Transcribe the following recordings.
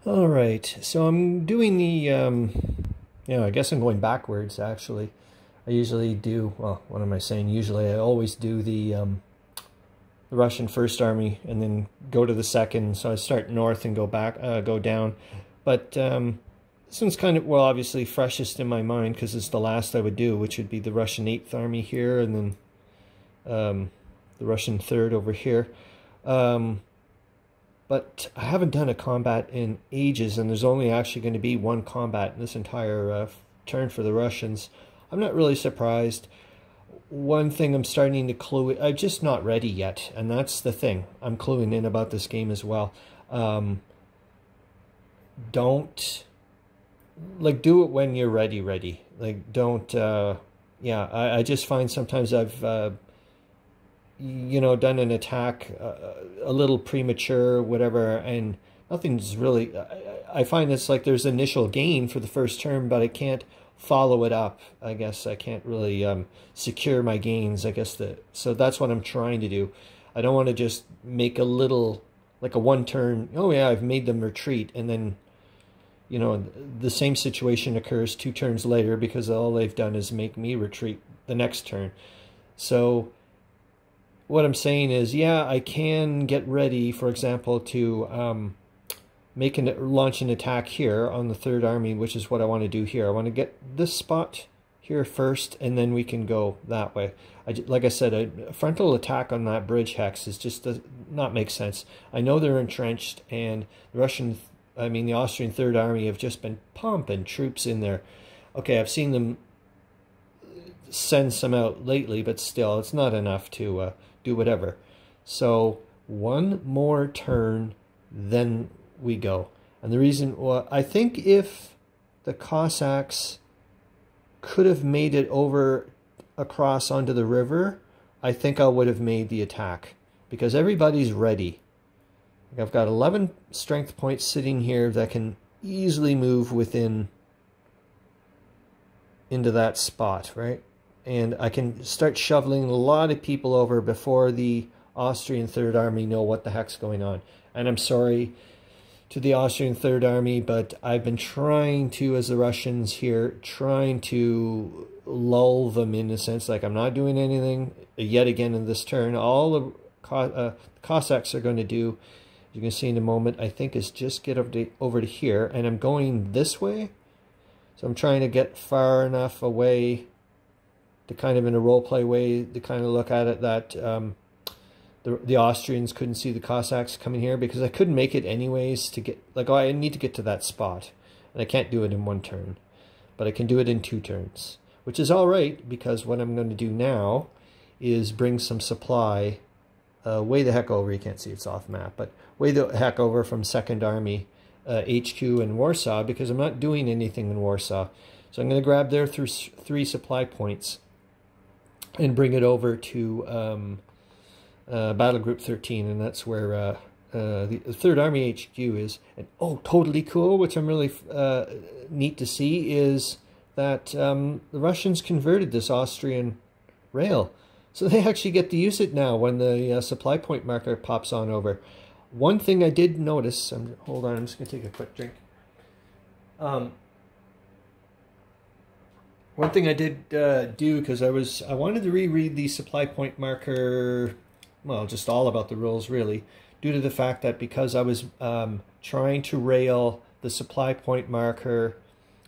All right, so I'm doing I guess I'm going backwards actually. I usually do, well, what am I saying? Usually I always do the Russian First Army and then go to the second. So I start north and go back, go down. But this one's kind of, well, obviously freshest in my mind because it's the last I would do, which would be the Russian 8th Army here and then the Russian 3rd over here. But I haven't done a combat in ages, and there's only actually going to be one combat in this entire turn for the Russians. I'm not really surprised. One thing I'm starting to clue, I'm just not ready yet, and that's the thing. I'm cluing in about this game as well. Don't, like, do it when you're ready. Like, don't, yeah, I just find sometimes I've done an attack a little premature, whatever, and nothing's really, I find it's like there's initial gain for the first turn, but I can't follow it up. I guess I can't really secure my gains, I guess. So that's what I'm trying to do. I don't want to just make a little, like a one turn, oh yeah, I've made them retreat, and then, the same situation occurs 2 turns later because all they've done is make me retreat the next turn. So what I'm saying is, yeah, I can get ready, for example, to launch an attack here on the 3rd Army, which is what I want to do here. I want to get this spot here first, and then we can go that way. Like I said, a frontal attack on that bridge hex is just does not make sense. I know they're entrenched, and the Austrian 3rd Army have just been pumping troops in there. Okay, I've seen them send some out lately, but still, it's not enough to do whatever. So one more turn, then we go. And the reason, well, I think if the Cossacks could have made it over across onto the river, I think I would have made the attack because everybody's ready. I've got 11 strength points sitting here that can easily move into that spot, right? And I can start shoveling a lot of people over before the Austrian 3rd Army know what the heck's going on. And I'm sorry to the Austrian 3rd Army, but I've been trying to, as the Russians here, trying to lull them in a sense, like I'm not doing anything yet again in this turn. All the Cossacks are going to do, you can see in a moment, I think, is just get over to here. And I'm going this way. So I'm trying to get far enough away to kind of, in a role-play way, to kind of look at it that the Austrians couldn't see the Cossacks coming here, because I couldn't make it anyways to get, like, oh, I need to get to that spot. And I can't do it in 1 turn. But I can do it in 2 turns. Which is all right, because what I'm going to do now is bring some supply way the heck over. You can't see it's off map, but way the heck over from 2nd Army HQ in Warsaw, because I'm not doing anything in Warsaw. So I'm going to grab their 3 supply points and bring it over to Battle Group 13, and that's where the 3rd Army HQ is. And oh, totally cool, which I'm really neat to see, is that the Russians converted this Austrian rail. So they actually get to use it now when the supply point marker pops on over. One thing I did notice, hold on, I'm just going to take a quick drink. One thing I did do, because I wanted to reread the supply point marker, well, just all about the rules really, due to the fact that because I was trying to rail the supply point marker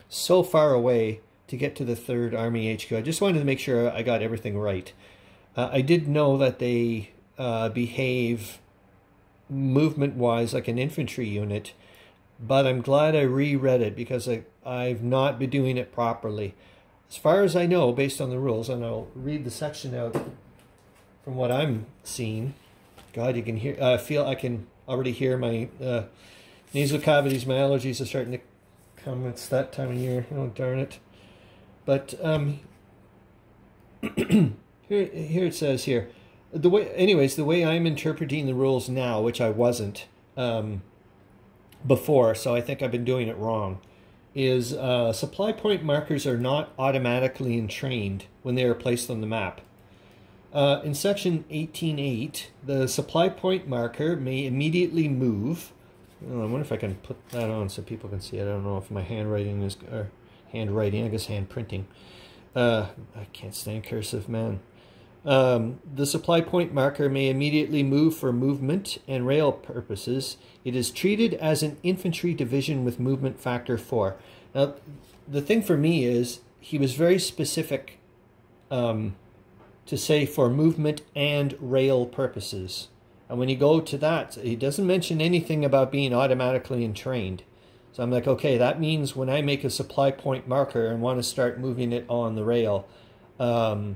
so far away to get to the 3rd Army HQ, I just wanted to make sure I got everything right. I did know that they behave movement-wise like an infantry unit, but I'm glad I reread it because I've not been doing it properly. As far as I know, based on the rules, and I'll read the section out from what I'm seeing. God, you can hear, I can already hear my nasal cavities, my allergies are starting to come. It's that time of year, oh darn it. But here it says here, the way I'm interpreting the rules now, which I wasn't before, so I think I've been doing it wrong, is supply point markers are not automatically entrained when they are placed on the map. In section 18.8, the supply point marker may immediately move I wonder if I can put that on so people can see it. I don't know if my handwriting is, or handwriting, I guess hand printing. I can't stand cursive, man. The supply point marker may immediately move for movement and rail purposes. It is treated as an infantry division with movement factor 4. Now, the thing for me is he was very specific to say for movement and rail purposes. And when you go to that, he doesn't mention anything about being automatically entrained. So I'm like, okay, that means when I make a supply point marker and want to start moving it on the rail, I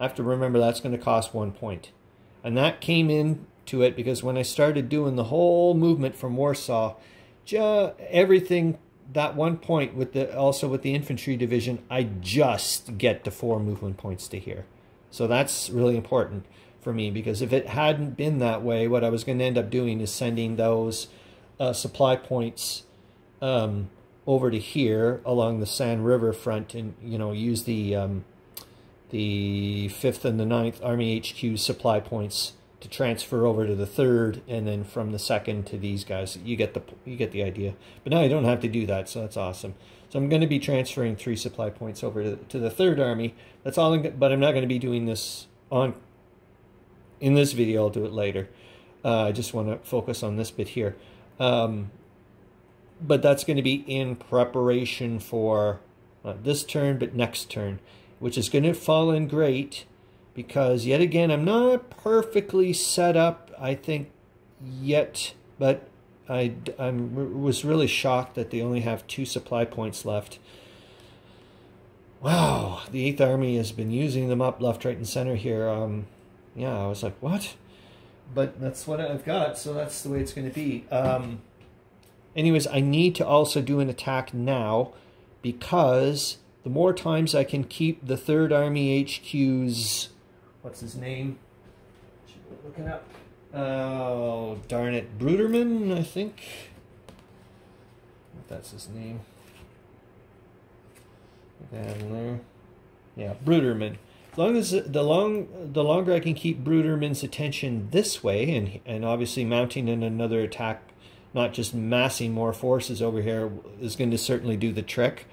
have to remember that's going to cost 1 point. And that came into it because when I started doing the whole movement from Warsaw, everything, that 1 point with the, also with the infantry division, I just get the 4 movement points to here. So that's really important for me, because if it hadn't been that way, what I was going to end up doing is sending those supply points over to here along the San River front, and use the 5th and the 9th Army HQ supply points to transfer over to the 3rd, and then from the 2nd to these guys. You get the idea. But now I don't have to do that, so that's awesome. So I'm going to be transferring 3 supply points over to the 3rd Army. That's all. But I'm not going to be doing this in this video. I'll do it later. I just want to focus on this bit here. But that's going to be in preparation for not this turn, but next turn, which is going to fall in great because, yet again, I'm not perfectly set up, I think, yet, but I was really shocked that they only have 2 supply points left. Wow, the 8th Army has been using them up left, right, and center here. Yeah, I was like, what? But that's what I've got, so that's the way it's going to be. Anyways, I need to also do an attack now, because the more times I can keep the 3rd Army HQ's, what's his name? Should be looking up. Oh, darn it. Bruderman, I think. That's his name. Down there. Yeah, Bruderman. As long as the longer I can keep Bruderman's attention this way, and obviously mounting in another attack, not just massing more forces over here, is going to certainly do the trick.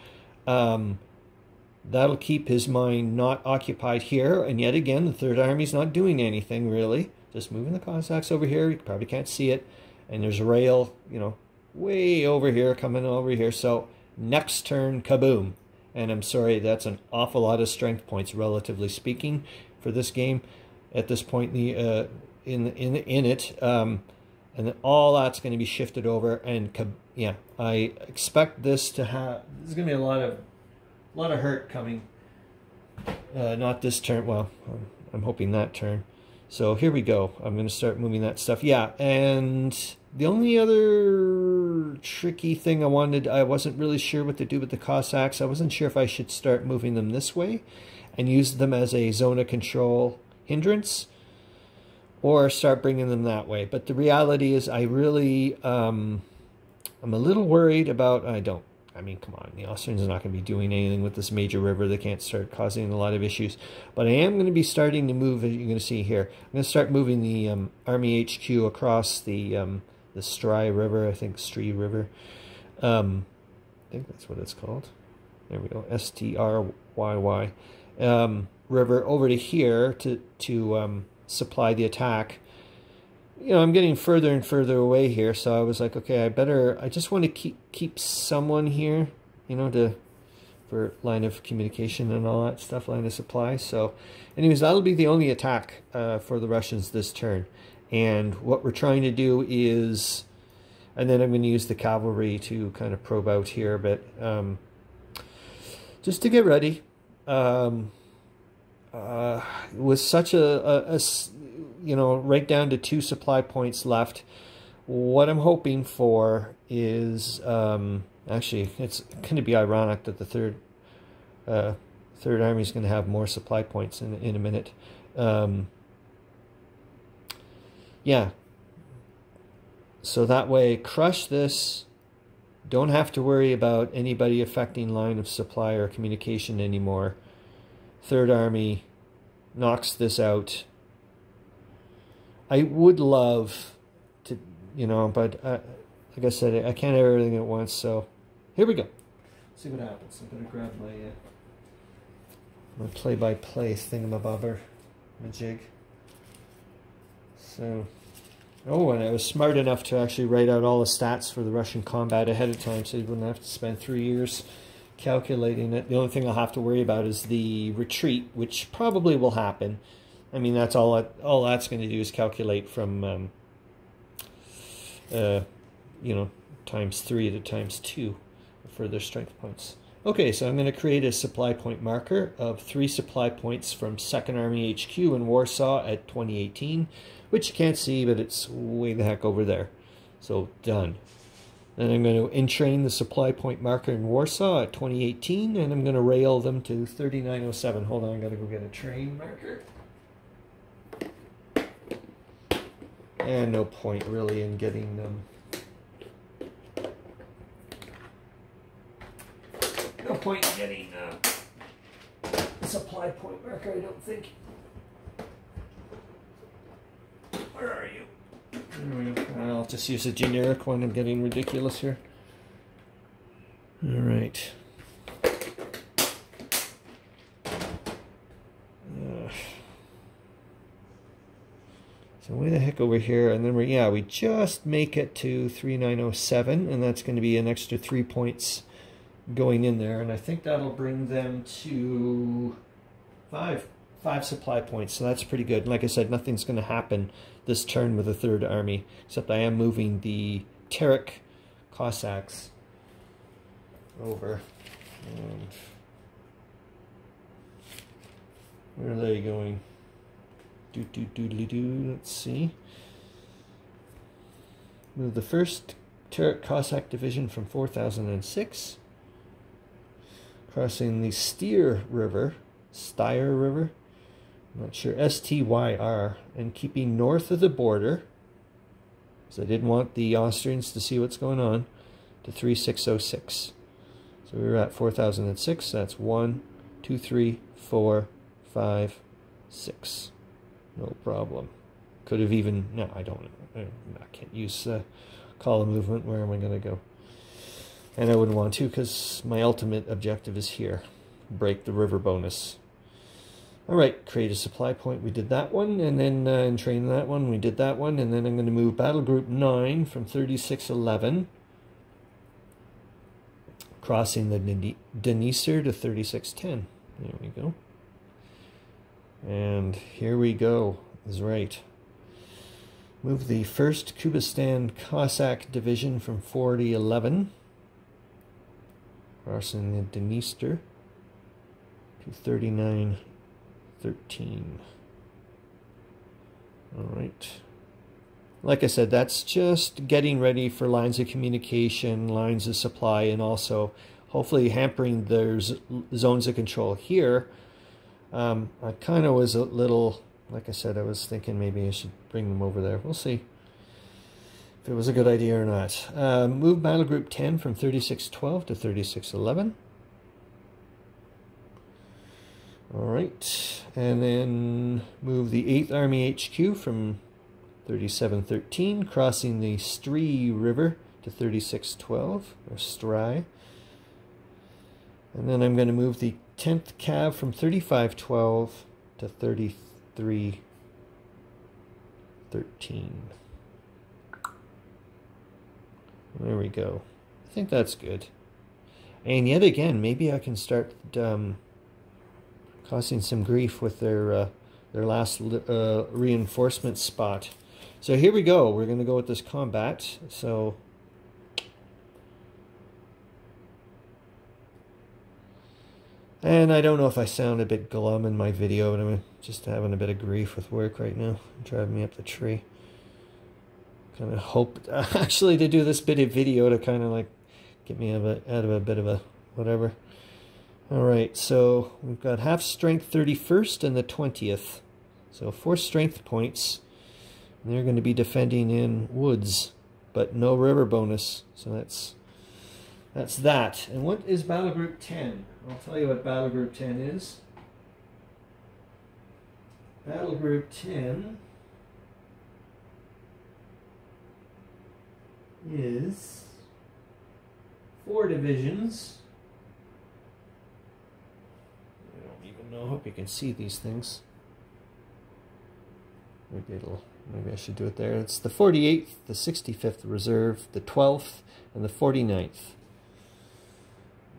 That'll keep his mind not occupied here. And yet again, the 3rd Army's not doing anything really. Just moving the Cossacks over here. You probably can't see it. And there's a rail, way over here, coming over here. So next turn, kaboom. And I'm sorry, that's an awful lot of strength points, relatively speaking, for this game at this point in it. And then all that's going to be shifted over, and yeah, I expect this to have. There's going to be a lot of hurt coming. Not this turn. Well, I'm hoping that turn. So here we go. I'm going to start moving that stuff. Yeah, and the only other tricky thing I wasn't really sure what to do with the Cossacks. I wasn't sure if I should start moving them this way and use them as a zone of control hindrance, or start bringing them that way. But the reality is I really, I'm a little worried about, I mean, come on, the Austrians are not going to be doing anything with this major river. They can't start causing a lot of issues. But I am going to be starting to move, as you're going to see here. I'm going to start moving the Army HQ across the Stry River, I think, Stree River. I think that's what it's called. There we go, S-T-R-Y-Y. River over to here to supply the attack. I'm getting further and further away here, so I was like, okay, I just want to keep someone here, for line of communication and all that stuff, line of supply. So anyways, that'll be the only attack for the Russians this turn. And what we're trying to do is, and then I'm going to use the cavalry to kind of probe out here, but just to get ready. With such a right down to 2 supply points left, what I'm hoping for is, actually, it's going to be ironic that the third Army is going to have more supply points in a minute. Yeah. So that way, crush this. Don't have to worry about anybody affecting line of supply or communication anymore. 3rd Army knocks this out. I would love to, but like I said, I can't have everything at once, so here we go. See what happens. I'm gonna grab my play-by-play thingamabobber, my jig. So, oh, and I was smart enough to actually write out all the stats for the Russian combat ahead of time, so you wouldn't have to spend 3 years calculating it. The only thing I'll have to worry about is the retreat, which probably will happen. I mean, that's all that's going to do is calculate from, you know, ×3 to ×2 for their strength points. Okay, so I'm going to create a supply point marker of 3 supply points from 2nd Army HQ in Warsaw at 2018, which you can't see, but it's way the heck over there. So, done. Then I'm going to entrain the supply point marker in Warsaw at 2018, and I'm going to rail them to 3907. Hold on, I got to go get a train marker. And no point really in getting them. No point in getting a supply point marker, I don't think. Where are you? I'll just use a generic one. I'm getting ridiculous here. All right. So way the heck over here, and then we just make it to 3907, and that's going to be an extra 3 points going in there, and I think that'll bring them to five supply points, so that's pretty good. And like I said, nothing's going to happen this turn with the 3rd Army, except I am moving the Terek Cossacks over. And where are they going? Let's see. Move the 1st Terek Cossack Division from 4006, crossing the Styr River, I'm not sure, S-T-Y-R, and keeping north of the border, because I didn't want the Austrians to see what's going on, to 3606. So we were at 4006, that's 1, 2, 3, 4, 5, 6. No problem. Could have even, no, I don't know. I can't use column movement. Where am I going to go? And I wouldn't want to, because my ultimate objective is here. Break the river bonus. Alright, create a supply point. We did that one, and then entrain that one. We did that one, and then I'm going to move Battle Group 9 from 3611, crossing the Dnieper to 3610. There we go. And here we go. Is right. Move the 1st Kubistan Cossack Division from 4011, crossing the Dniester to 3913. Alright. Like I said, that's just getting ready for lines of communication, lines of supply, and also hopefully hampering their zones of control here. I kind of was a little, like I said, I was thinking maybe I should bring them over there. We'll see if it was a good idea or not. Move Battle Group 10 from 3612 to 3611. Alright, and then move the 8th Army HQ from 3713, crossing the Stry River to 3612, or Stry. And then I'm going to move the 10th Cav from 3512 to 3313. There we go. I think that's good. And yet again, maybe I can start causing some grief with their last reinforcement spot. So here we go. We're going to go with this combat. So and I don't know if I sound a bit glum in my video, but I'm just having a bit of grief with work right now. Driving me up the tree. Kind of hope actually to do this bit of video to kind of like get me out of a bit of a whatever. Alright, so we've got half strength 31st and the 20th. So 4 strength points. And they're going to be defending in woods, but no river bonus. So that's that. And what is Battle Group 10? I'll tell you what Battle Group 10 is. Battle Group 10 is 4 divisions. I don't even know. I hope you can see these things. Maybe I should do it there. It's the 48th, the 65th Reserve, the 12th, and the 49th.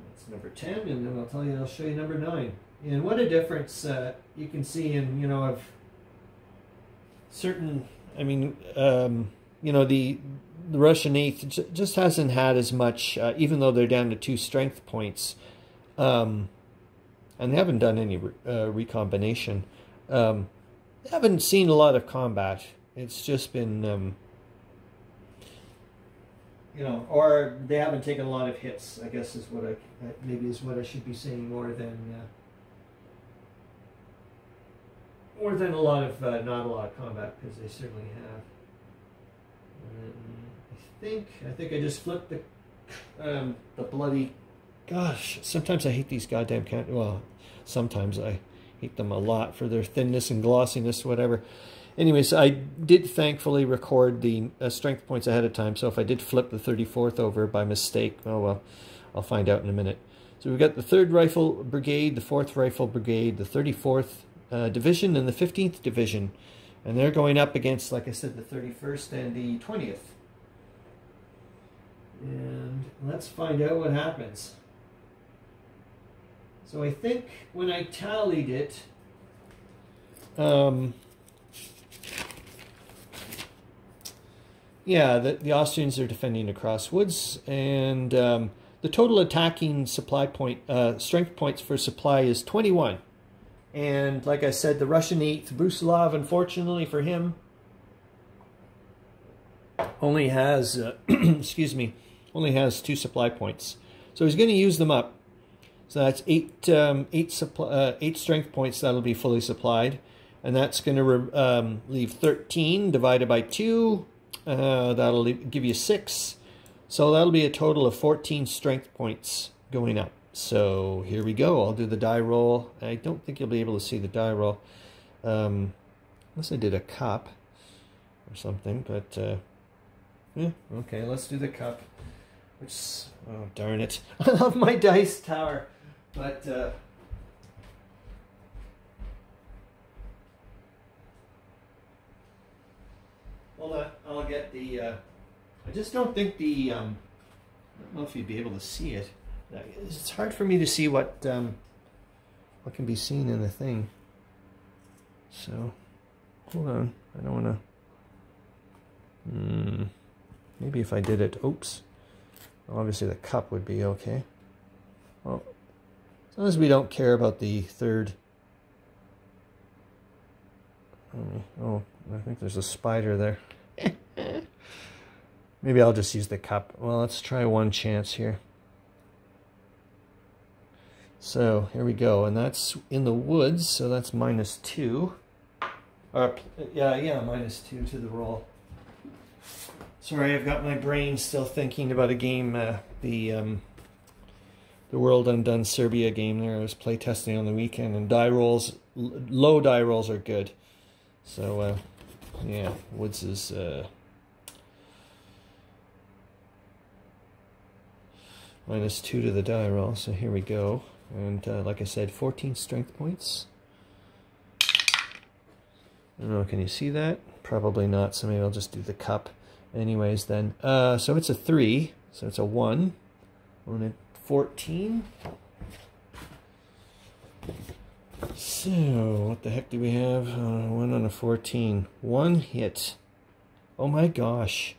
That's number 10, and then I'll show you number 9. And what a difference you can see in, of certain, the Russian 8th just hasn't had as much, even though they're down to 2 strength points, and they haven't done any recombination. They haven't seen a lot of combat. It's just been, or they haven't taken a lot of hits, I guess is what I should be saying, more than a lot of, not a lot of combat, because they certainly have. I think I just flipped the bloody, gosh, sometimes I hate these goddamn sometimes I hate them a lot for their thinness and glossiness, whatever. Anyways, I did thankfully record the strength points ahead of time, so if I did flip the 34th over by mistake, oh well, I'll find out in a minute. So we've got the 3rd Rifle Brigade, the 4th Rifle Brigade, the 34th Division, and the 15th Division. And they're going up against, like I said, the 31st and the 20th. And let's find out what happens. So I think when I tallied it, yeah, the Austrians are defending across woods, and the total attacking supply point, strength points for supply is 21. And like I said, the Russian 8th, Brusilov, unfortunately for him, only has, excuse me, only has 2 supply points. So he's going to use them up. So that's 8 strength points that'll be fully supplied. And that's going to leave 13 divided by 2. That'll give you 6. So that'll be a total of 14 strength points going up. So here we go. I'll do the die roll. I don't think you'll be able to see the die roll. Unless I did a cup or something. But, yeah, okay, let's do the cup. Which, oh, darn it. I love my dice tower. But, hold on, I'll get the, I just don't think the, I don't know if you'd be able to see it. It's hard for me to see what can be seen in the thing. So, hold on, I don't want to, maybe if I did it, oops. Obviously the cup would be okay. Well, as long as we don't care about the 3rd. Oh, I think there's a spider there. Maybe I'll just use the cup. Well, let's try one chance here. So, here we go. And that's in the woods, so that's -2. Yeah, -2 to the roll. Sorry, I've got my brain still thinking about a game, the World Undone Serbia game there. I was playtesting on the weekend, and die rolls, low die rolls are good. So, yeah, Woods is, -2 to the die roll, so here we go. And, like I said, 14 strength points. I don't know, can you see that? Probably not, so maybe I'll just do the cup. Anyways, then, so it's a 3, so it's a 1. 1 at 14. So, what the heck do we have? 1 on a 14. 1 hit. Oh my gosh.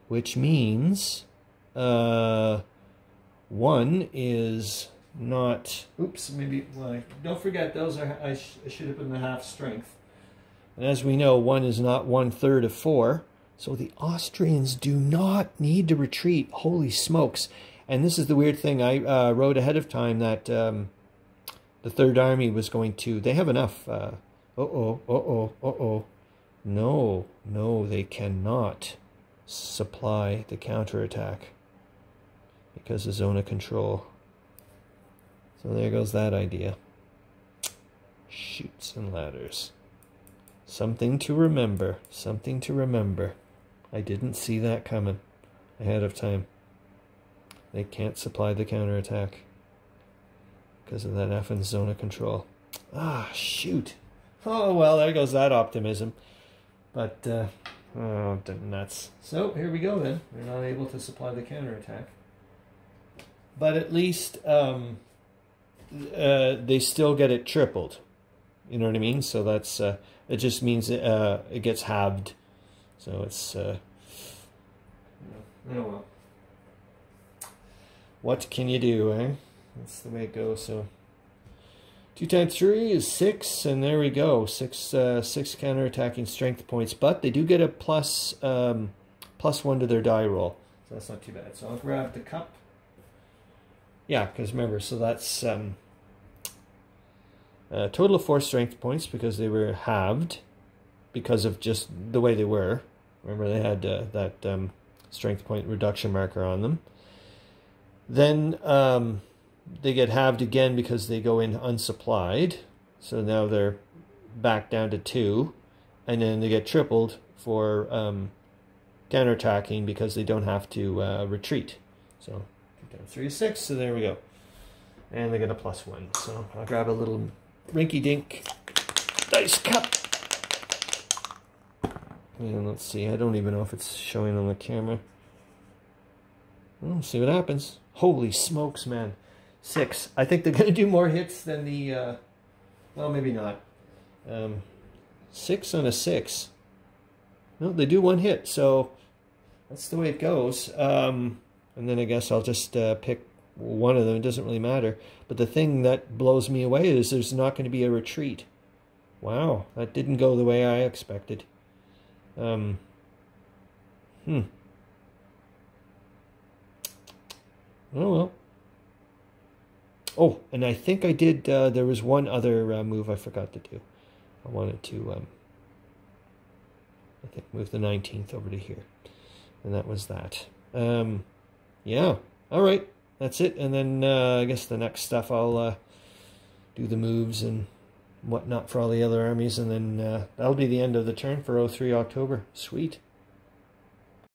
Which means, 1 is not, oops, maybe, well, don't forget, those are, I should have been the half strength. And as we know, 1 is not 1/3 of 4. So the Austrians do not need to retreat. Holy smokes. And this is the weird thing. I wrote ahead of time that the 3rd Army was going to... They have enough. No, they cannot supply the counterattack because of zone of control. So there goes that idea. Chutes and ladders. Something to remember. Something to remember. I didn't see that coming. ahead of time. They can't supply the counterattack because of that effing zone of control. Ah, shoot. Oh, well, there goes that optimism. But, oh, nuts. So, here we go then. They're not able to supply the counterattack. But at least they still get it tripled. You know what I mean? So that's, it just means it gets halved. So it's, oh well. What can you do, eh? That's the way it goes. So 2 times 3 is 6, and there we go. 6 counterattacking strength points, but they do get a plus 1 to their die roll, so that's not too bad. So I'll grab the cup. Yeah, because remember, so that's a total of 4 strength points because they were halved because of just the way they were. Remember, they had that strength point reduction marker on them. Then they get halved again because they go in unsupplied. So now they're back down to 2. And then they get tripled for counterattacking because they don't have to retreat. So 2 times 3 is 6. So there we go. And they get a plus 1. So I'll grab a little rinky-dink dice cup. And let's see. I don't even know if it's showing on the camera. We'll see what happens. Holy smokes, man. 6. I think they're going to do more hits than the... well, maybe not. 6 on a 6. No, they do 1 hit, so that's the way it goes. And then I guess I'll just pick one of them. It doesn't really matter. But the thing that blows me away is there's not going to be a retreat. Wow, that didn't go the way I expected. Oh, well. Oh, and I think I did, there was one other move I forgot to do. I wanted to, I think, move the 19th over to here. And that was that. Yeah, all right, that's it. And then I guess the next stuff I'll do the moves and whatnot for all the other armies. And then that'll be the end of the turn for 03 October. Sweet.